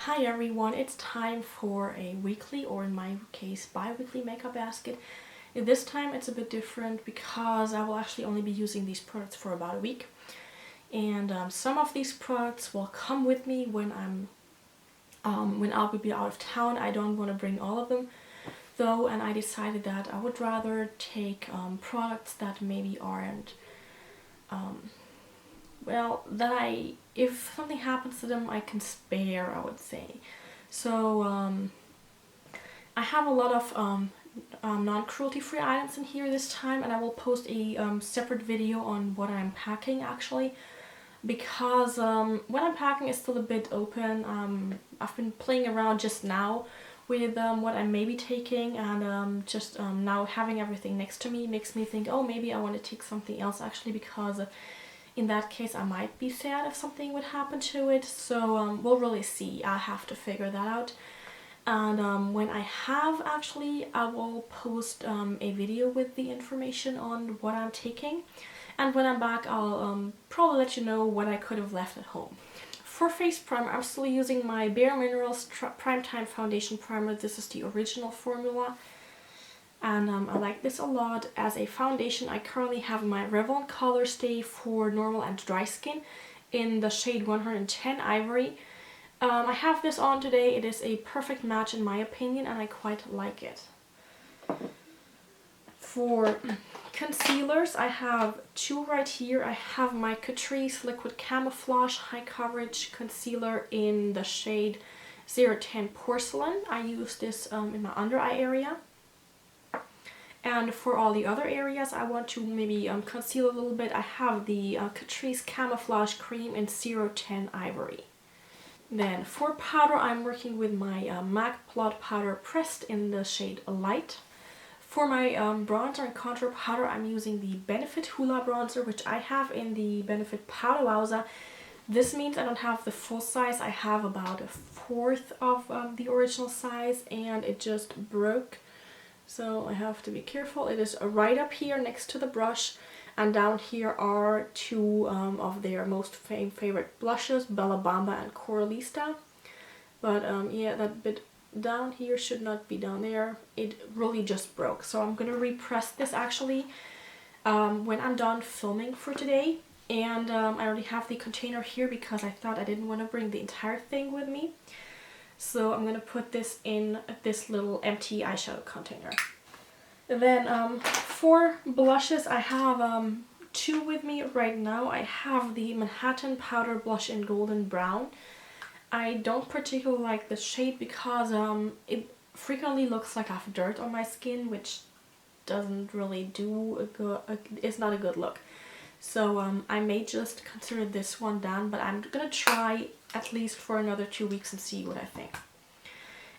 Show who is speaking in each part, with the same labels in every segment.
Speaker 1: Hi everyone, it's time for a weekly, or in my case bi-weekly makeup basket. This time it's a bit different because I will actually only be using these products for about a week. And some of these products will come with me when I'll be out of town. I don't want to bring all of them though, and I decided that I would rather take products that maybe aren't well, if something happens to them, I can spare, I would say. So I have a lot of non-cruelty-free items in here this time, and I will post a separate video on what I'm packing actually, because what I'm packing is still a bit open. I've been playing around just now with what I may be taking, and just now having everything next to me makes me think, oh, maybe I want to take something else actually, because in that case I might be sad if something would happen to it. So we'll really see. I'll have to figure that out. And when I have, actually, I will post a video with the information on what I'm taking. And when I'm back, I'll probably let you know what I could have left at home. For face primer, I'm still using my BareMinerals Prime Time foundation primer. This is the original formula. And I like this a lot. As a foundation, I currently have my Revlon Colorstay for normal and dry skin in the shade 110 Ivory. I have this on today. It is a perfect match in my opinion, and I quite like it. For concealers, I have two right here. I have my Catrice Liquid Camouflage High Coverage Concealer in the shade 010 Porcelain. I use this in my under eye area. And for all the other areas I want to maybe conceal a little bit, I have the Catrice Camouflage Cream in 010 Ivory. Then for powder, I'm working with my MAC Blot powder pressed in the shade Light. For my bronzer and contour powder, I'm using the Benefit Hoola bronzer, which I have in the Benefit Powder Wowza. This means I don't have the full size. I have about a fourth of the original size, and it just broke. So I have to be careful. It is right up here next to the brush, and down here are two of their most favorite blushes, Bella Bamba and Coralista. But yeah, that bit down here should not be down there. It really just broke. So I'm gonna repress this actually when I'm done filming for today. And I already have the container here because I thought I didn't want to bring the entire thing with me. So I'm going to put this in this little empty eyeshadow container. Then for blushes, I have two with me right now. I have the Manhattan Powder Blush in Golden Brown. I don't particularly like the shade because it frequently looks like I have dirt on my skin, which doesn't really do it's not a good look. So I may just consider this one done, but I'm gonna try at least for another 2 weeks and see what I think.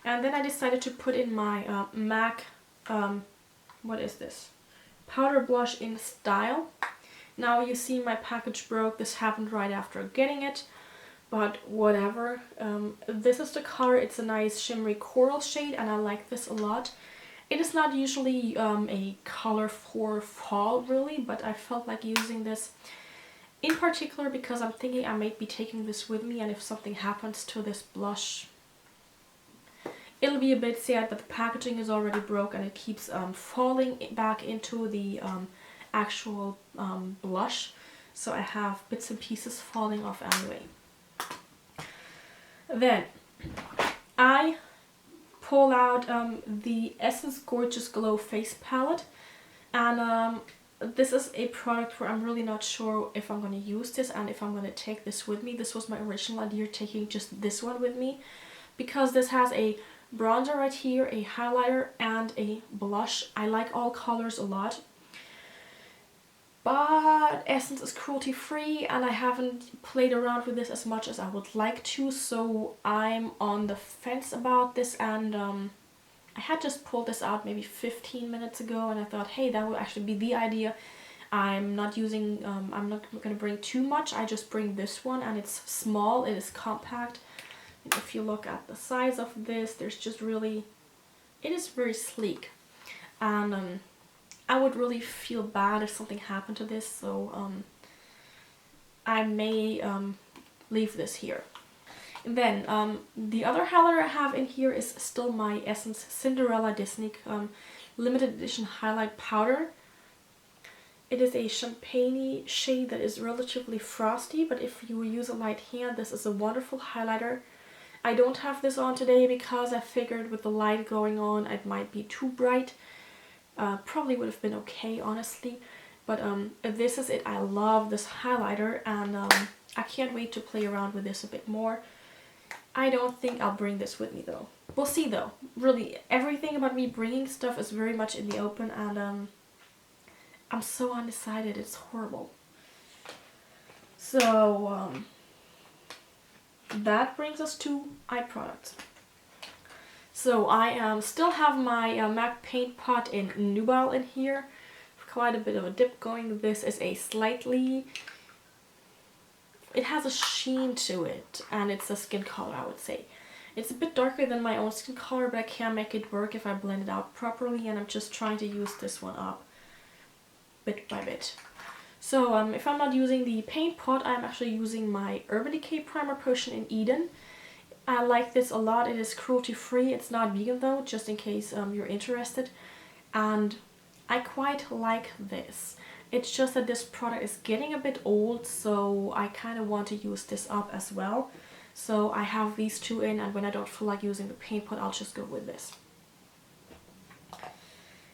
Speaker 1: And then I decided to put in my MAC, what is this? Powder blush in Style. Now you see my package broke. This happened right after getting it, but whatever. This is the color. It's a nice shimmery coral shade, and I like this a lot. It is not usually a color for fall really, but I felt like using this in particular because I'm thinking I might be taking this with me, and if something happens to this blush, it'll be a bit sad, but the packaging is already broke and it keeps falling back into the actual blush. So I have bits and pieces falling off anyway. Then I pull out the Essence Gorgeous Glow Face Palette, and this is a product where I'm really not sure if I'm going to use this and if I'm going to take this with me. This was my original idea, taking just this one with me, because this has a bronzer right here, a highlighter, and a blush. I like all colors a lot, but Essence is cruelty free and I haven't played around with this as much as I would like to, so I'm on the fence about this. And I had just pulled this out maybe 15 minutes ago, and I thought, hey, that would actually be the idea. I'm not using, I'm not going to bring too much. I just bring this one, and it's small, it is compact. If you look at the size of this, there's just really, it is very sleek, and I would really feel bad if something happened to this, so I may leave this here. Then the other highlighter I have in here is still my Essence Cinderella Disney limited edition highlight powder. It is a champagne shade that is relatively frosty, but if you use a light hand, this is a wonderful highlighter. I don't have this on today because I figured with the light going on it might be too bright. Probably would have been okay, honestly. But this is it. I love this highlighter, and I can't wait to play around with this a bit more. I don't think I'll bring this with me though. We'll see though. Really, everything about me bringing stuff is very much in the open, and I'm so undecided. It's horrible. So that brings us to eye products. So I still have my MAC paint pot in Nubile in here. Quite a bit of a dip going. This is a slightly, it has a sheen to it, and it's a skin color, I would say. It's a bit darker than my own skin color, but I can make it work if I blend it out properly, and I'm just trying to use this one up bit by bit. So if I'm not using the paint pot, I'm actually using my Urban Decay Primer Potion in Eden. I like this a lot. It is cruelty free. It's not vegan though, just in case you're interested. And I quite like this. It's just that this product is getting a bit old, so I kind of want to use this up as well. So I have these two in, and when I don't feel like using the paint pot, I'll just go with this.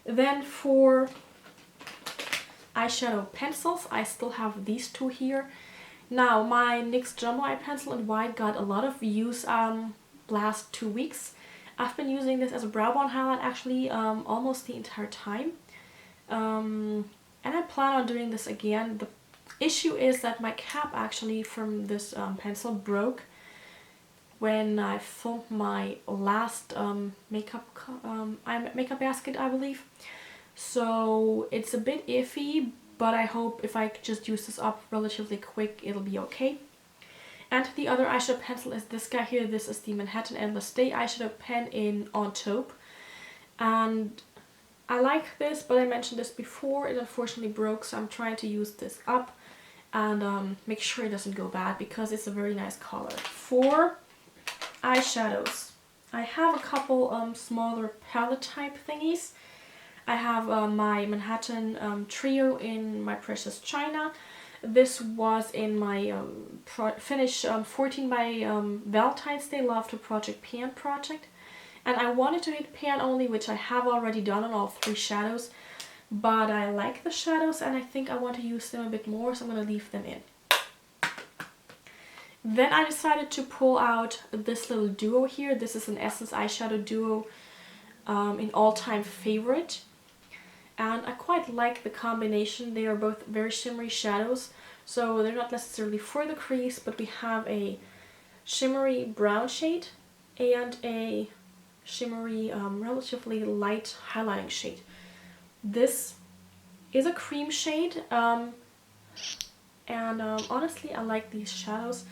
Speaker 1: Then for eyeshadow pencils, I still have these two here. Now, my NYX Jumbo Eye Pencil in white got a lot of use last 2 weeks. I've been using this as a brow bone highlight actually almost the entire time. And I plan on doing this again. The issue is that my cap actually from this pencil broke when I filmed my last makeup basket, I believe. So it's a bit iffy, but I hope if I just use this up relatively quick, it'll be okay. And the other eyeshadow pencil is this guy here. This is the Manhattan Endless Stay eyeshadow pen in on Taupe. And I like this, but I mentioned this before. It unfortunately broke, so I'm trying to use this up and make sure it doesn't go bad because it's a very nice color. For eyeshadows, I have a couple smaller palette type thingies. I have my Manhattan Trio in my Precious China. This was in my Finish 14 by Valentine's Day Love to Project Pan project. And I wanted to hit pan only, which I have already done on all 3 shadows. But I like the shadows and I think I want to use them a bit more, so I'm going to leave them in. Then I decided to pull out this little duo here. This is an Essence eyeshadow duo in all-time favorite. And I quite like the combination. They are both very shimmery shadows. So they're not necessarily for the crease, but we have a shimmery brown shade and a shimmery, relatively light highlighting shade. This is a cream shade, and honestly I like these shadows.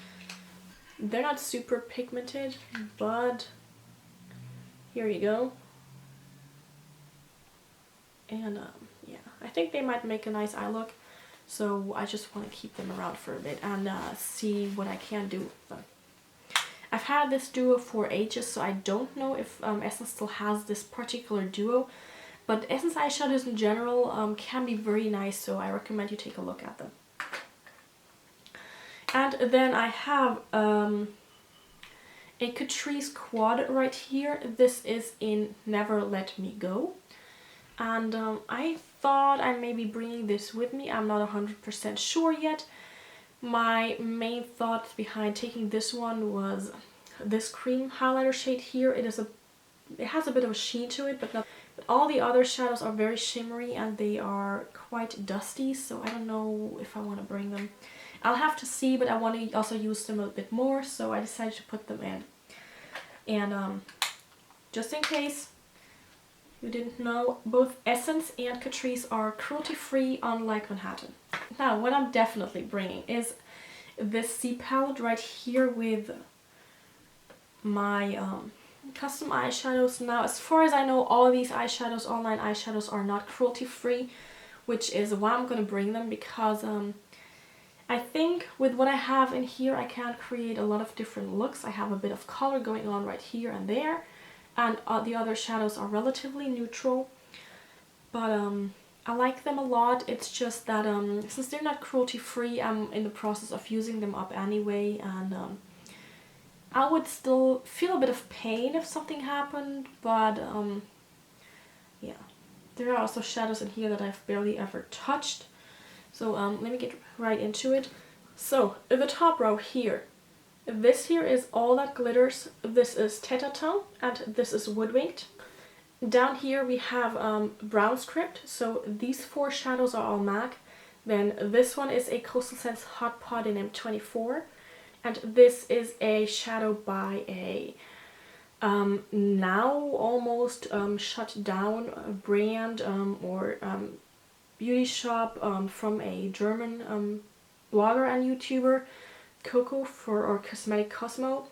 Speaker 1: They're not super pigmented, but here you go. And yeah, I think they might make a nice eye look, so I just want to keep them around for a bit and see what I can do with them. I've had this duo for ages, so I don't know if Essence still has this particular duo, but Essence eyeshadows in general can be very nice, so I recommend you take a look at them. And then I have a Catrice quad right here. This is in Never Let Me Go. And I thought I may be bringing this with me. I'm not 100% sure yet. My main thought behind taking this one was this cream highlighter shade here. It has a bit of a sheen to it, but all the other shadows are very shimmery and they are quite dusty, so I don't know if I want to bring them. I'll have to see, but I want to also use them a bit more, so I decided to put them in. And just in case you didn't know, both Essence and Catrice are cruelty-free, unlike Manhattan. Now, what I'm definitely bringing is this C palette right here with my custom eyeshadows. Now, as far as I know, all these eyeshadows, online eyeshadows, are not cruelty-free, which is why I'm going to bring them, because I think with what I have in here, I can create a lot of different looks. I have a bit of color going on right here and there, and the other shadows are relatively neutral, but I like them a lot. It's just that since they're not cruelty free, I'm in the process of using them up anyway, and I would still feel a bit of pain if something happened, but yeah. There are also shadows in here that I've barely ever touched. So let me get right into it. So in the top row here, this here is All That Glitters, this is Tete-a-Tete, and this is Woodwinked. Down here we have Brown Script, so these 4 shadows are all MAC. Then this one is a Coastal Scents Hot Pot in M24, and this is a shadow by a now almost shut down brand or beauty shop from a German blogger and YouTuber, Coco or Cosmetic Cosmo.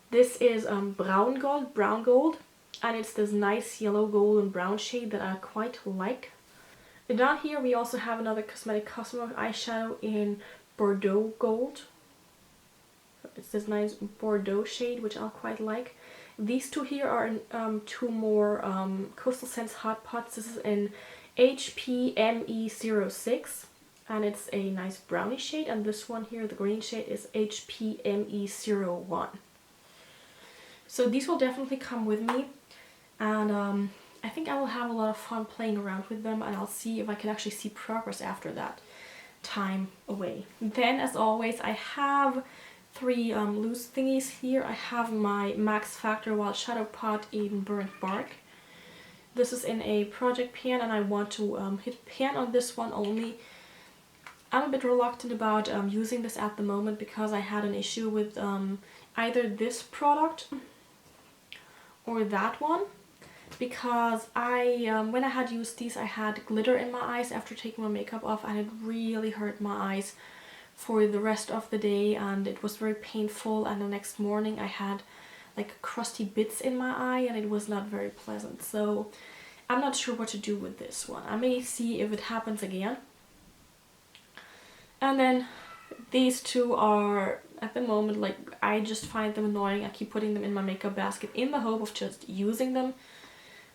Speaker 1: This is brown gold, and it's this nice yellow gold and brown shade that I quite like. And down here we also have another Cosmetic Cosmo eyeshadow in Bordeaux gold. It's this nice Bordeaux shade which I quite like. These 2 here are 2 more Coastal Scents Hot Pots. This is in HPME06, and it's a nice brownie shade, and this one here, the green shade, is HPME01. So these will definitely come with me, and I think I will have a lot of fun playing around with them, and I'll see if I can actually see progress after that time away. Then, as always, I have 3 loose thingies here. I have my Max Factor Wild Shadow Pot in Burnt Bark. This is in a project pan, and I want to hit pan on this one only. I'm a bit reluctant about using this at the moment because I had an issue with either this product or that one. Because when I had used these, I had glitter in my eyes after taking my makeup off, and it really hurt my eyes for the rest of the day, and it was very painful, and the next morning I had like crusty bits in my eye, and it was not very pleasant. So I'm not sure what to do with this one. I may see if it happens again. And then these 2 are at the moment, like, I just find them annoying. I keep putting them in my makeup basket in the hope of just using them,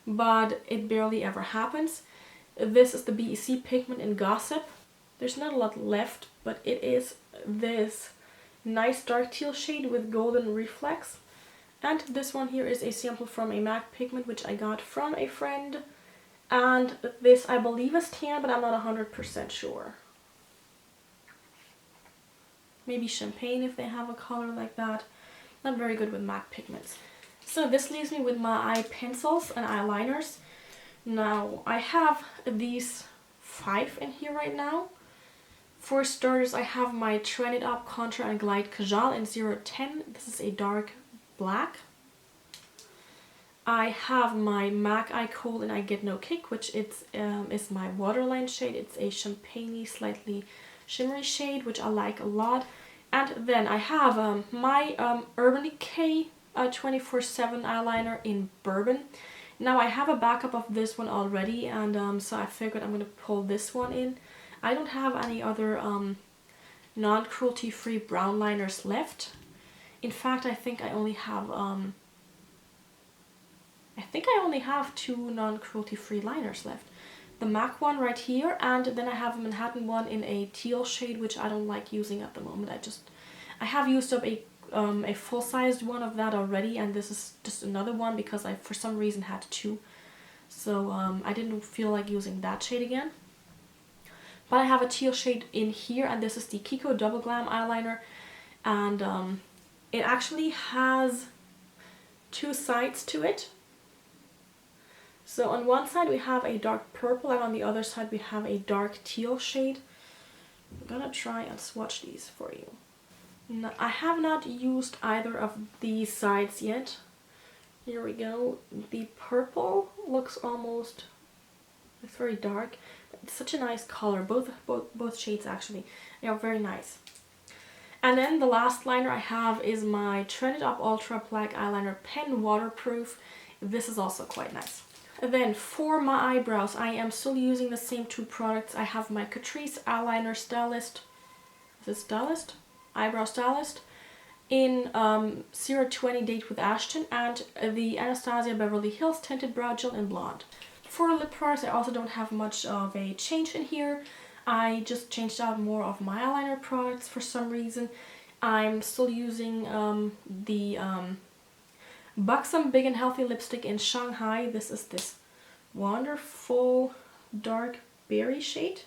Speaker 1: but it barely ever happens. This is the BEC pigment in Gossip. There's not a lot left, but it is this nice dark teal shade with golden reflex. And this one here is a sample from a MAC pigment which I got from a friend. And this I believe is tan, but I'm not 100% sure. Maybe champagne if they have a color like that. Not very good with MAC pigments. So this leaves me with my eye pencils and eyeliners. Now I have these 5 in here right now. For starters, I have my Trend It Up Contour and Glide Kajal in 010. This is a dark black. I have my MAC Eye Cold and I Get No Kick, which is my waterline shade. It's a champagne-y, slightly shimmery shade, which I like a lot. And then I have my Urban Decay 24/7 eyeliner in Bourbon. Now I have a backup of this one already, and so I figured I'm going to pull this one in. I don't have any other non-cruelty free brown liners left. In fact, I think I only have two non-cruelty free liners left. The MAC one right here, and then I have a Manhattan one in a teal shade, which I don't like using at the moment. I have used up a full-sized one of that already, and this is just another one because I for some reason had 2. So I didn't feel like using that shade again. But I have a teal shade in here, and this is the Kiko Double Glam eyeliner, and it actually has 2 sides to it. So on one side we have a dark purple, and on the other side we have a dark teal shade. I'm gonna try and swatch these for you. Now, I have not used either of these sides yet. Here we go. The purple looks almost, it's very dark. It's such a nice color. Both shades actually. They are very nice. And then the last liner I have is my Trend It Up Ultra Black Eyeliner Pen Waterproof. This is also quite nice. And then for my eyebrows, I am still using the same 2 products. I have my Catrice Eyeliner Stylist. this stylist, eyebrow stylist, in 020 Date with Ashton, and the Anastasia Beverly Hills Tinted Brow Gel in Blonde. For lip products, I also don't have much of a change in here. I just changed out more of my eyeliner products for some reason. I'm still using the Buxom Big and Healthy lipstick in Shanghai. This is this wonderful dark berry shade.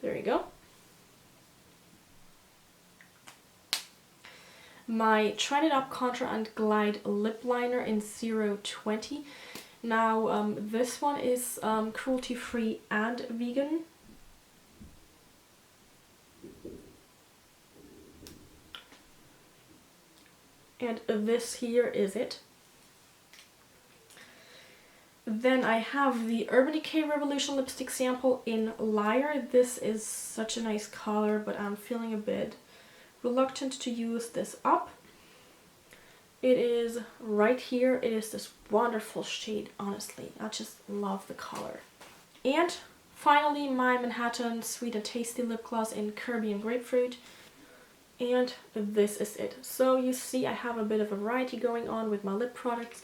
Speaker 1: There you go. My Trend It Up Contour and Glide lip liner in 020. Now this one is cruelty free and vegan. And this here is it. Then I have the Urban Decay Revolution lipstick sample in Liar. This is such a nice color, but I'm feeling a bit reluctant to use this up. It is right here. It is this wonderful shade, honestly. I just love the color. And finally, my Manhattan Sweet and Tasty lip gloss in Kirby and Grapefruit. And this is it. So you see I have a bit of a variety going on with my lip products.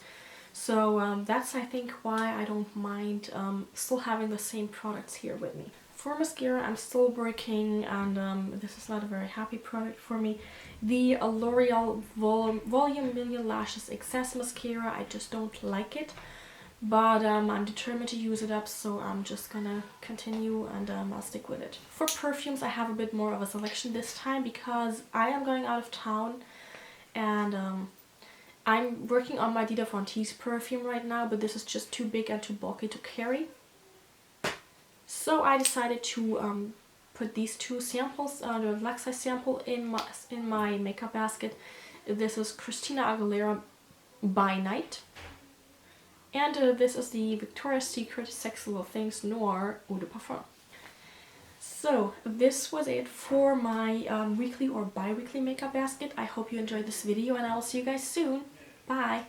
Speaker 1: So that's, I think, why I don't mind still having the same products here with me. For mascara, I'm still working, and this is not a very happy product for me. The L'Oreal Volume Million Lashes Excess Mascara, I just don't like it. But I'm determined to use it up, so I'm just gonna continue, and I'll stick with it. For perfumes, I have a bit more of a selection this time because I am going out of town, and I'm working on my Dita Von Teese perfume right now, but this is just too big and too bulky to carry. So I decided to put these two samples, the black size sample, in my makeup basket. This is Christina Aguilera By Night. And this is the Victoria's Secret Sexy Little Things Noir Eau de Parfum. So this was it for my weekly or bi-weekly makeup basket. I hope you enjoyed this video, and I will see you guys soon. Bye!